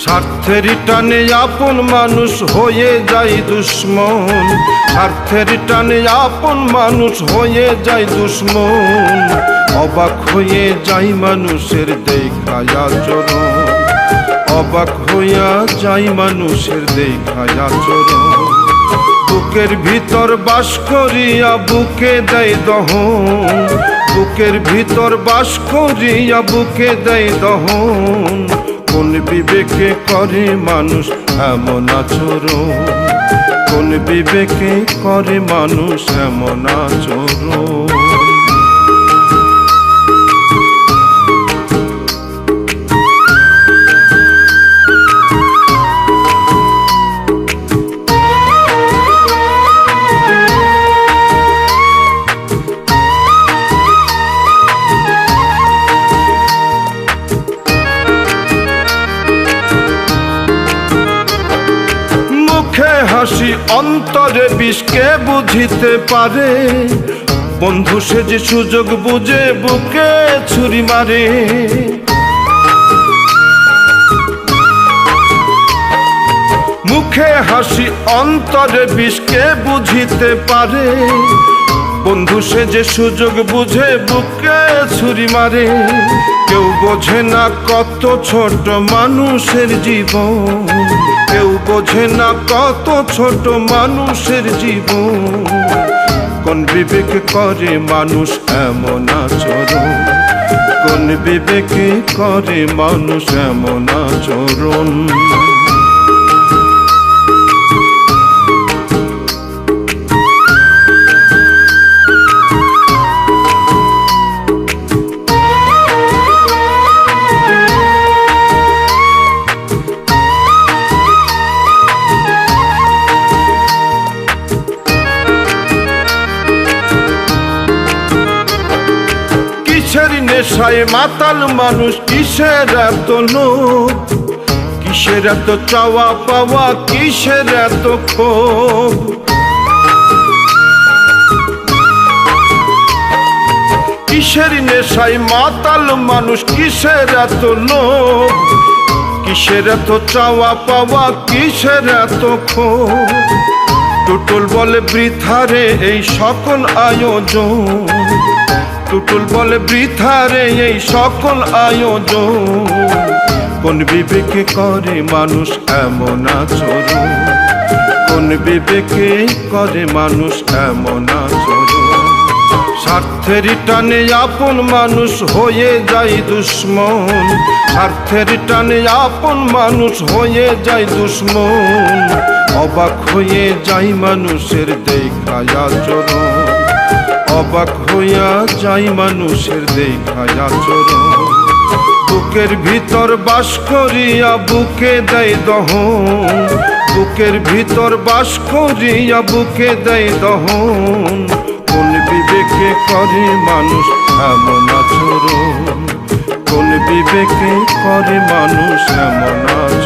স্বার্থের টানে আপন মানুষ হয়ে যায় দুশ্মন, স্বার্থের টানে আপন মানুষ হয়ে যায় দুশ্মন। অবাক হয়ে যায় মানুষের দেখায় আচরণ, অবাক হইয়া যায় মানুষের দেখায় আচরণ। বুকের ভিতর বাস করিয়া বুকে দেয় দহন, বুকের ভিতর বাস করিয়া বুকে দেয় দহন। কোন বিবেকে করে মানুষ এমন আচরণ, কোন বিবেকে করে মানুষ এমন আচরণ। হাসি অন্তরে বিষকে বুঝিতে পারে, বন্ধু সে যে সুযোগ বুঝে বুকে ছুরি মারে। মুখে হাসি অন্তরে বিষকে বুঝিতে পারে, বন্ধু সে যে সুযোগ বুঝে বুকে ছুরি মারে। কেউ বোঝে না কত ছোট মানুষের জীবন, কেউ বোঝে না কত ছোট মানুষের জীবন। কোন বিবেকে করে মানুষ এমন আচরণ, কোন বিবেকে করে মানুষ এমন আচরণ। কিসের নেশায় মাতাল মানুষ, কিসের এত লোভ, কিসের এত চাওয়া পাওয়া, কিসের এত ক্ষোভ। কিসের নেশায় মাতাল মানুষ, কিসের এত লোভ, কিসের এত চাওয়া পাওয়া, কিসের এত ক্ষোভ। টুটুল বলে বৃথারে এই সকল আয়োজন, টুটুল বলে বৃথারে এই সকল আয়োজন। কোন বিবেকে করে মানুষ এমন আচরণ, কোন বিবেকে করে মানুষ এমন আচরণ। স্বার্থের টানে আপন মানুষ হয়ে যায় দুশ্মন, স্বার্থের টানে আপন মানুষ হয়ে যায় দুশ্মন। অবাক হয়ে যায় মানুষের দেখায় আচরণ, অবাক হইয়া যায় মানুষের দেখায় আচরণ। বুকের ভিতর বাস করিয়া বুকে দেয় দহন, বুকের ভিতর বাস করিয়া বুকে দেয় দহন। কোন বিবেকে করে মানুষ এমন আচরণ, কোন বিবেকে করে মানুষ এমন আচরণ।